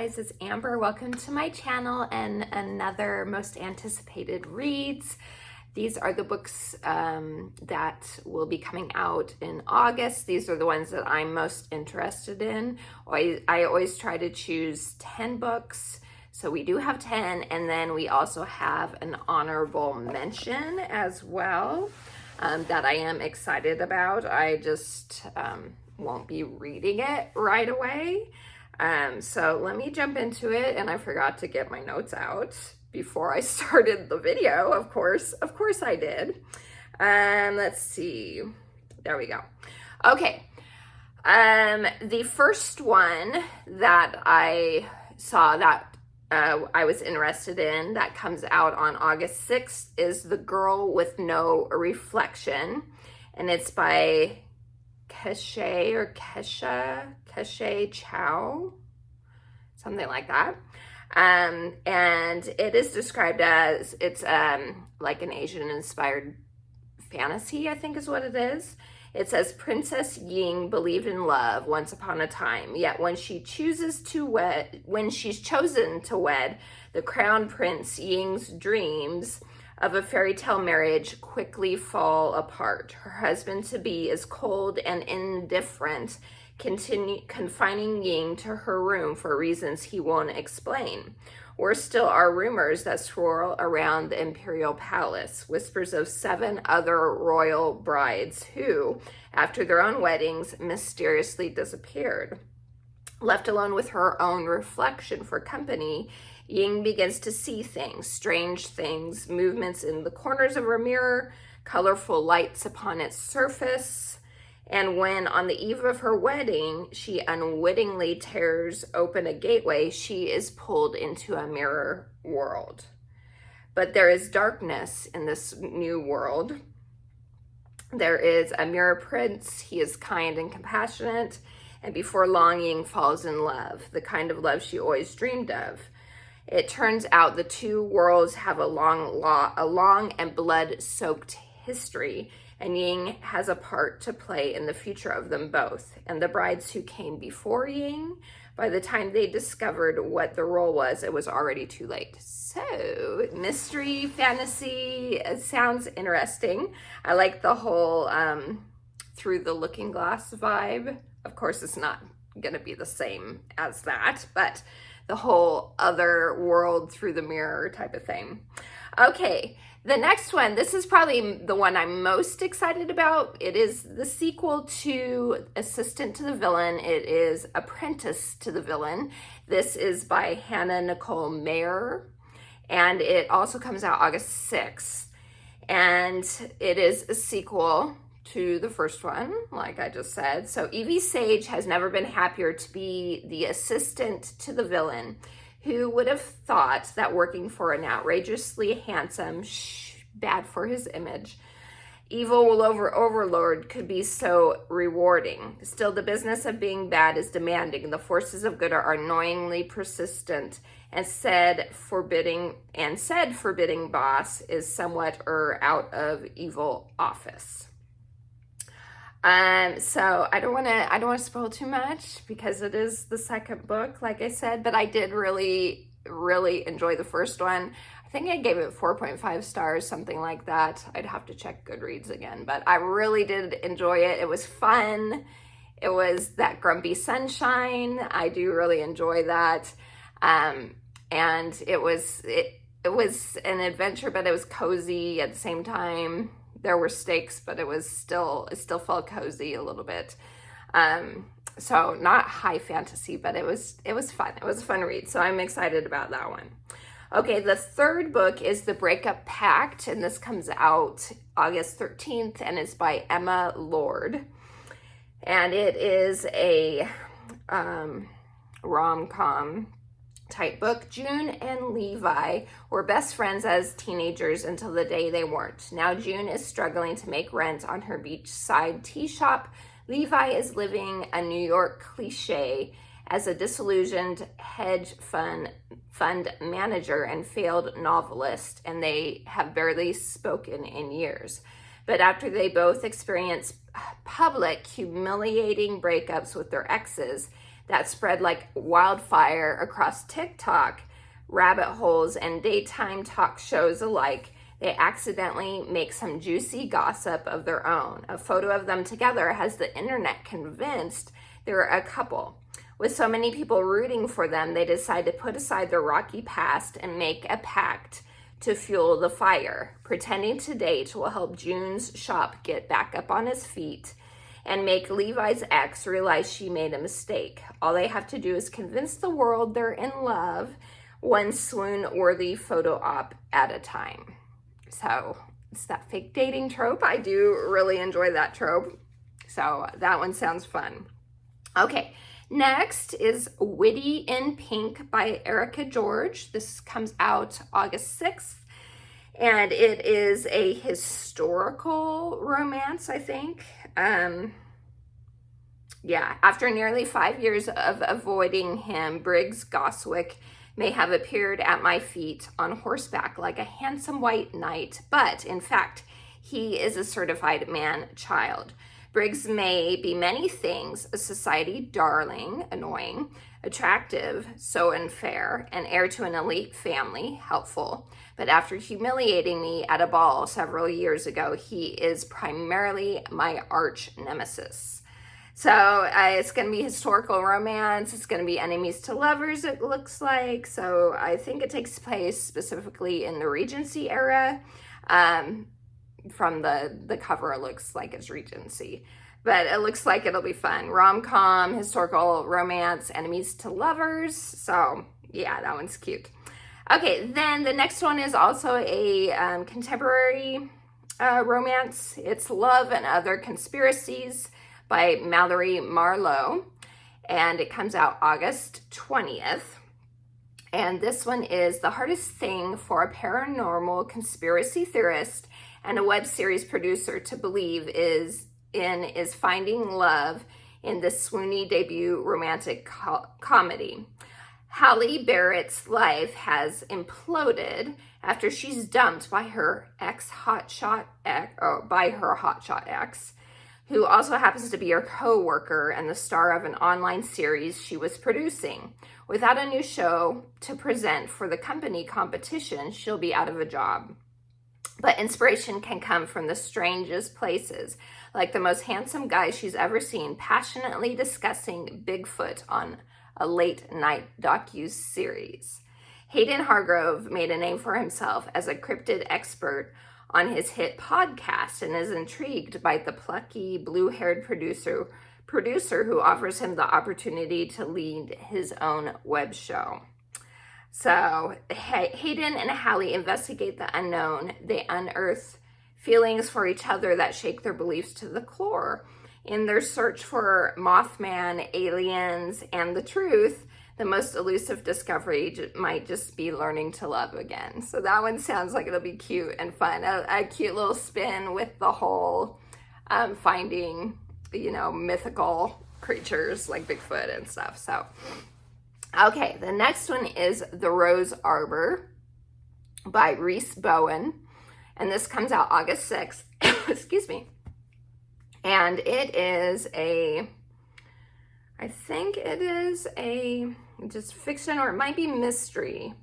guys, it's Amber. Welcome to my channel and another most anticipated reads. These are the books that will be coming out in August. These are the ones that I'm most interested in. I always try to choose 10 books. So we do have 10, and then we also have an honorable mention as well that I am excited about. I just won't be reading it right away. So let me jump into it, and I forgot to get my notes out before I started the video. Of course I did. Let's see. There we go. Okay. The first one that I saw that I was interested in that comes out on August 6th is The Girl with No Reflection, and it's by Kesha Chow, something like that. And it is described as it's like an Asian inspired fantasy, I think is what it is. It says Princess Ying believed in love once upon a time, yet when she's chosen to wed, the crown prince, Ying's dreams of a fairy tale marriage quickly fall apart. Her husband-to-be is cold and indifferent, confining Ying to her room for reasons he won't explain. Worse still are rumors that swirl around the imperial palace, whispers of 7 other royal brides who, after their own weddings, mysteriously disappeared. Left alone with her own reflection for company, Ying begins to see things, strange things, movements in the corners of her mirror, colorful lights upon its surface. And when, on the eve of her wedding, she unwittingly tears open a gateway, she is pulled into a mirror world. But there is darkness in this new world. There is a mirror prince. He is kind and compassionate. And before long, Ying falls in love, the kind of love she always dreamed of. It turns out the two worlds have a long and blood-soaked history, and Ying has a part to play in the future of them both. And the brides who came before Ying, by the time they discovered what the role was, it was already too late. So, mystery, fantasy, it sounds interesting. I like the whole through the looking glass vibe. Of course, it's not gonna be the same as that, but the whole other world through the mirror type of thing. Okay, the next one, this is probably the one I'm most excited about. It is the sequel to Assistant to the Villain. It is Apprentice to the Villain. This is by Hannah Nicole Mayer, and it also comes out August 6th. And it is a sequel to the first one, like I just said. So Evie Sage has never been happier to be the assistant to the villain. Who would have thought that working for an outrageously handsome, bad for his image, evil overlord could be so rewarding? Still, the business of being bad is demanding. The forces of good are annoyingly persistent, and said forbidding boss is somewhat out of evil office. So I don't want to spoil too much because it is the second book, like I said, but I did really enjoy the first one. I think I gave it 4.5 stars, something like that. I'd have to check Goodreads again, but I really did enjoy it. It was fun. It was that grumpy sunshine. I do really enjoy that. And it was an adventure, but it was cozy at the same time. There were stakes, but it still felt cozy a little bit. So not high fantasy, but it was fun. It was a fun read. So I'm excited about that one. Okay, the third book is The Breakup Pact, and this comes out August 13th, and it's by Emma Lord. And it is a rom-com type book. June and Levi were best friends as teenagers until the day they weren't. Now June is struggling to make rent on her beachside tea shop. Levi is living a New York cliche as a disillusioned hedge fund manager and failed novelist, and they have barely spoken in years. But after they both experience public, humiliating breakups with their exes, that spread like wildfire across TikTok, rabbit holes, and daytime talk shows alike. They accidentally make some juicy gossip of their own. A photo of them together has the internet convinced they're a couple. With so many people rooting for them, they decide to put aside their rocky past and make a pact to fuel the fire. Pretending to date will help June's shop get back up on his feet and make Levi's ex realize she made a mistake. All they have to do is convince the world they're in love, one swoon-worthy photo op at a time. So it's that fake dating trope. I do really enjoy that trope. So that one sounds fun. Okay, next is Witty in Pink by Erica George. This comes out August 6th. And it is a historical romance, I think. After nearly 5 years of avoiding him, Briggs Goswick may have appeared at my feet on horseback like a handsome white knight, but in fact, he is a certified man-child. Briggs may be many things: a society darling, annoying, attractive, so unfair, an heir to an elite family, helpful. But after humiliating me at a ball several years ago, he is primarily my arch nemesis. So it's going to be historical romance. It's going to be enemies to lovers, it looks like. So I think it takes place specifically in the Regency era. From the cover, it looks like it's Regency. But it looks like it'll be fun. Rom-com, historical romance, enemies to lovers. So yeah, that one's cute. Okay, then the next one is also a contemporary romance. It's Love and Other Conspiracies by Mallory Marlowe, and it comes out August 20th. And this one is the hardest thing for a paranormal conspiracy theorist and a web series producer to believe is finding love in this swoony debut romantic comedy. Halle Barrett's life has imploded after she's dumped by her hotshot ex, who also happens to be her co-worker and the star of an online series she was producing. Without a new show to present for the company competition, she'll be out of a job. But inspiration can come from the strangest places, like the most handsome guy she's ever seen passionately discussing Bigfoot on a late-night docu-series. Hayden Hargrove made a name for himself as a cryptid expert on his hit podcast and is intrigued by the plucky, blue-haired producer who offers him the opportunity to lead his own web show. So Hayden and Halle investigate the unknown. They unearth feelings for each other that shake their beliefs to the core. In their search for Mothman, aliens, and the truth, the most elusive discovery might just be learning to love again. So that one sounds like it'll be cute and fun. A cute little spin with the whole finding, mythical creatures like Bigfoot and stuff. So, okay, the next one is The Rose Arbor by Reese Bowen. And this comes out August 6th. Excuse me. And it is I think it is just fiction, or it might be mystery.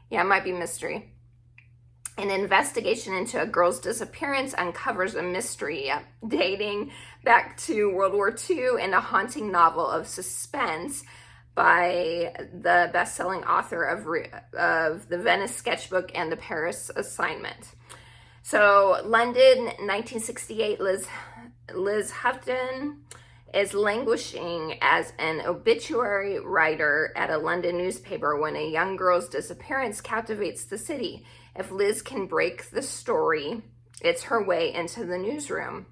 Yeah, it might be mystery. An investigation into a girl's disappearance uncovers a mystery dating back to World War II and a haunting novel of suspense by the best-selling author of The Venice Sketchbook and The Paris Assignment. So, London, 1968, Liz Houghton is languishing as an obituary writer at a London newspaper when a young girl's disappearance captivates the city. If Liz can break the story, it's her way into the newsroom.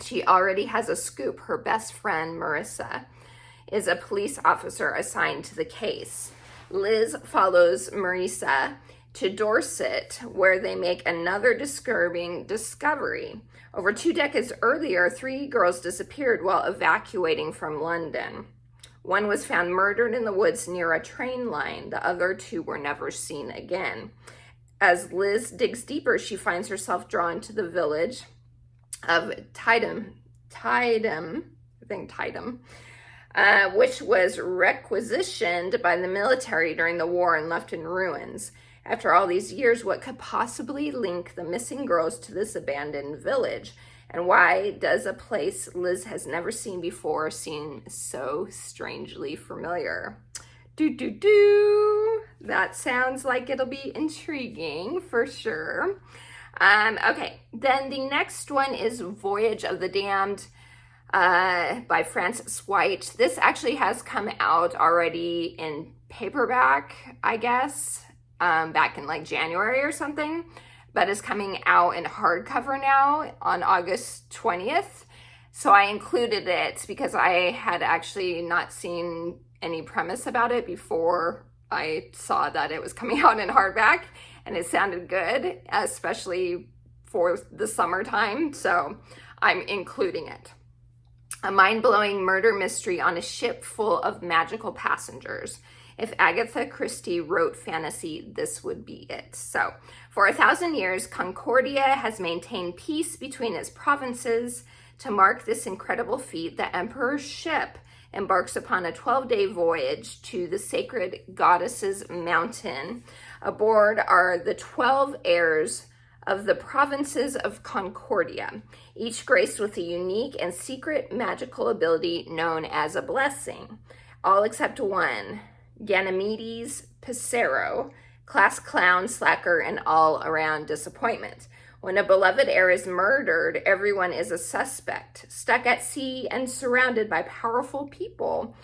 She already has a scoop. Her best friend, Marissa, is a police officer assigned to the case. Liz follows Marissa to Dorset, where they make another disturbing discovery. Over 2 decades earlier, 3 girls disappeared while evacuating from London. One was found murdered in the woods near a train line. The other 2 were never seen again. As Liz digs deeper, she finds herself drawn to the village of Tideham, which was requisitioned by the military during the war and left in ruins. After all these years, what could possibly link the missing girls to this abandoned village? And why does a place Liz has never seen before seem so strangely familiar? That sounds like it'll be intriguing for sure. Okay, then the next one is Voyage of the Damned by Frances White. This actually has come out already in paperback, I guess, back in like January or something, but is coming out in hardcover now on August 20th. So I included it because I had actually not seen any premise about it before I saw that it was coming out in hardback, and it sounded good, especially for the summertime, so I'm including it. A mind-blowing murder mystery on a ship full of magical passengers. If Agatha Christie wrote fantasy, this would be it. So, for 1,000 years, Concordia has maintained peace between its provinces. To mark this incredible feat, the Emperor's ship embarks upon a 12-day voyage to the sacred goddess's mountain. Aboard are the 12 heirs of the provinces of Concordia, each graced with a unique and secret magical ability known as a blessing. All except one, Ganymedes Pissarro, class clown, slacker, and all-around disappointment. When a beloved heir is murdered, everyone is a suspect, stuck at sea and surrounded by powerful people,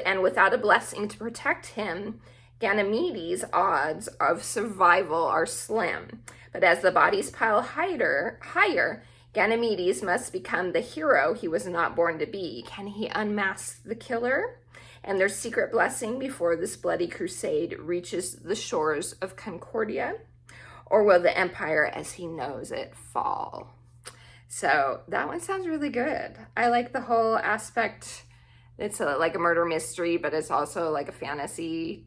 and without a blessing to protect him, Ganymedes' odds of survival are slim. But as the bodies pile higher, Ganymedes must become the hero he was not born to be. Can he unmask the killer and their secret blessing before this bloody crusade reaches the shores of Concordia? Or will the empire as he knows it fall? So that one sounds really good. I like the whole aspect. It's like a murder mystery, but it's also like a fantasy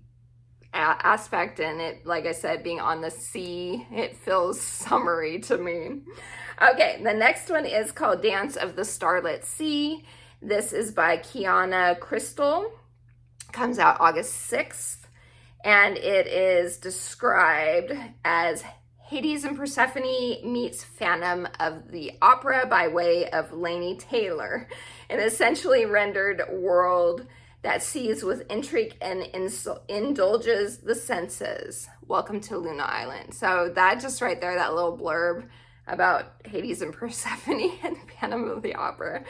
aspect. And it, like I said, being on the sea, it feels summery to me. Okay, the next one is called Dance of the Starlit Sea. This is by Kiana Crystal. Comes out August 6th. And it is described as Hades and Persephone meets Phantom of the Opera by way of Laini Taylor, an essentially rendered world that sees with intrigue and indulges the senses. Welcome to Luna Island. So that just right there, that little blurb about Hades and Persephone and Phantom of the Opera.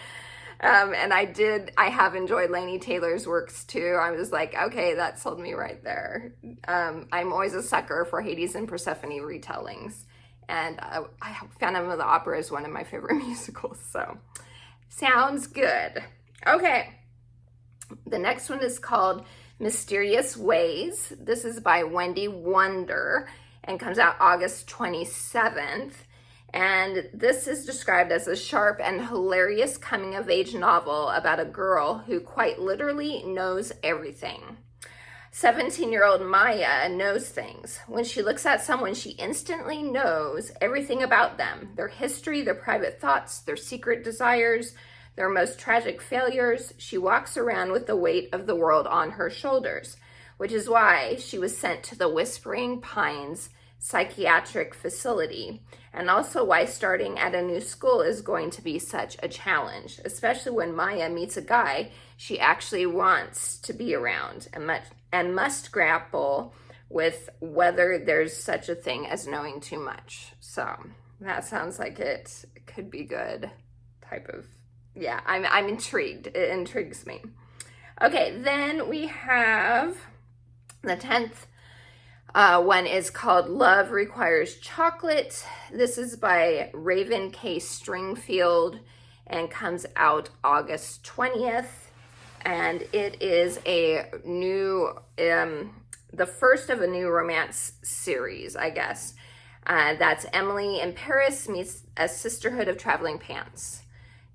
And I have enjoyed Laini Taylor's works too. I was like, okay, that sold me right there. I'm always a sucker for Hades and Persephone retellings. And Phantom of the Opera is one of my favorite musicals, so sounds good. Okay, the next one is called Mysterious Ways. This is by Wendy Wonder and comes out August 27th. And this is described as a sharp and hilarious coming-of-age novel about a girl who quite literally knows everything. 17-year-old Maya knows things. When she looks at someone, she instantly knows everything about them, their history, their private thoughts, their secret desires, their most tragic failures. She walks around with the weight of the world on her shoulders, which is why she was sent to the Whispering Pines psychiatric facility, and also why starting at a new school is going to be such a challenge, especially when Maya meets a guy she actually wants to be around and must grapple with whether there's such a thing as knowing too much. So that sounds like it could be good type of, yeah, I'm intrigued. It intrigues me. Okay, then we have the 10th one is called Love Requires Chocolate. This is by Raven K. Stringfield and comes out August 20th. And it is a new, the first of a new romance series, I guess. That's Emily in Paris meets a sisterhood of traveling pants.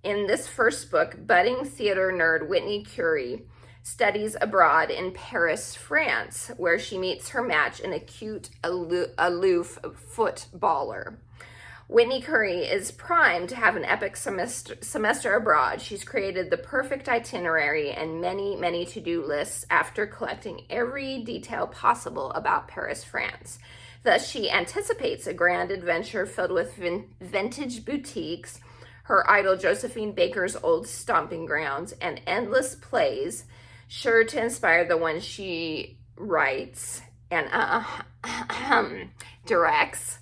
In this first book, budding theater nerd Whitney Curie studies abroad in Paris, France, where she meets her match in a cute, aloof footballer. Whitney Curry is primed to have an epic semester abroad. She's created the perfect itinerary and many, many to-do lists after collecting every detail possible about Paris, France. Thus, she anticipates a grand adventure filled with vintage boutiques, her idol Josephine Baker's old stomping grounds, and endless plays, sure to inspire the ones she writes and directs.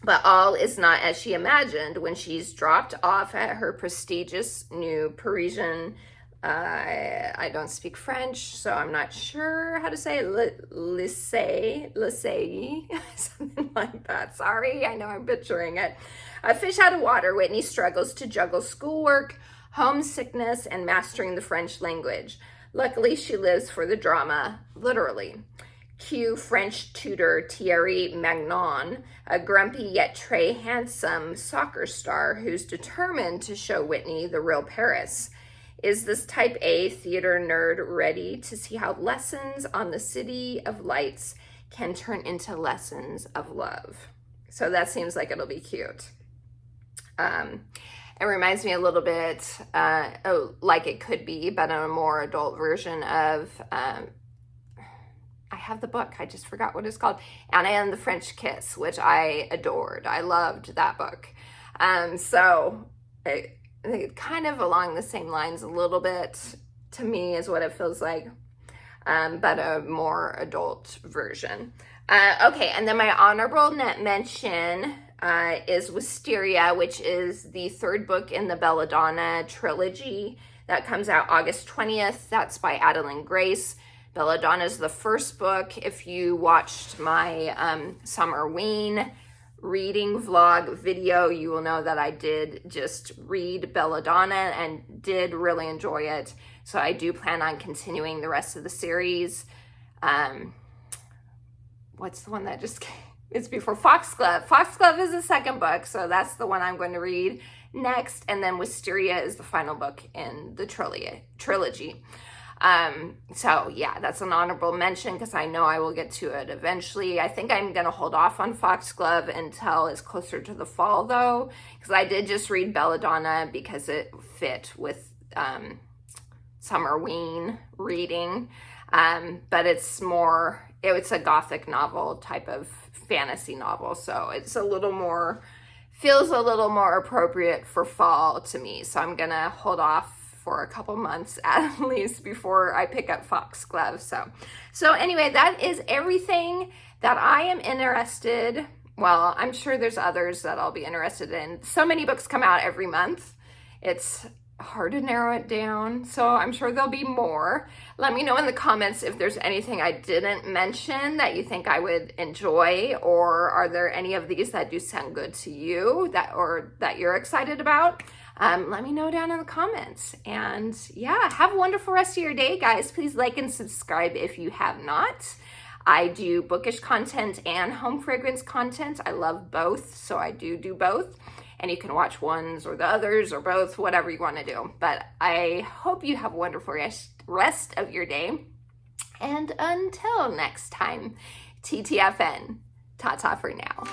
But all is not as she imagined when she's dropped off at her prestigious new Parisian, I don't speak French, so I'm not sure how to say it, lycée, something like that. Sorry, I know I'm butchering it. A fish out of water, Whitney struggles to juggle schoolwork, homesickness, and mastering the French language. Luckily, she lives for the drama, literally. Cue French tutor Thierry Magnon, a grumpy yet très handsome soccer star who's determined to show Whitney the real Paris. Is this type A theater nerd ready to see how lessons on the City of Lights can turn into lessons of love? So that seems like it'll be cute. It reminds me a little bit, like it could be, but a more adult version of, I have the book, I just forgot what it's called, Anna and the French Kiss, which I adored. I loved that book. So it kind of along the same lines a little bit, to me, is what it feels like, but a more adult version. Okay, and then my honorable mention is Wisteria, which is the third book in the Belladonna trilogy that comes out August 20th. That's by Adeline Grace. Belladonna is the first book. If you watched my Summerween reading vlog video, you will know that I did just read Belladonna and did really enjoy it. So I do plan on continuing the rest of the series. What's the one that just came? It's before Foxglove. Foxglove is the second book, so that's the one I'm going to read next. And then Wisteria is the final book in the trilogy. So yeah, that's an honorable mention because I know I will get to it eventually. I think I'm going to hold off on Foxglove until it's closer to the fall though, because I did just read Belladonna because it fit with Summerween reading. But it's a gothic novel type of fantasy novel. So it's feels a little more appropriate for fall to me. So I'm going to hold off for a couple months at least before I pick up Foxglove. So anyway, that is everything that I am interested. Well, I'm sure there's others that I'll be interested in. So many books come out every month. It's hard to narrow it down. So I'm sure there'll be more. Let me know in the comments if there's anything I didn't mention that you think I would enjoy, or are there any of these that do sound good to you that you're excited about? Let me know down in the comments. And yeah, have a wonderful rest of your day, guys. Please like and subscribe if you have not. I do bookish content and home fragrance content. I love both, so I do both. And you can watch ones or the others or both, whatever you want to do. But I hope you have a wonderful rest of your day. And until next time, TTFN. Ta-ta for now.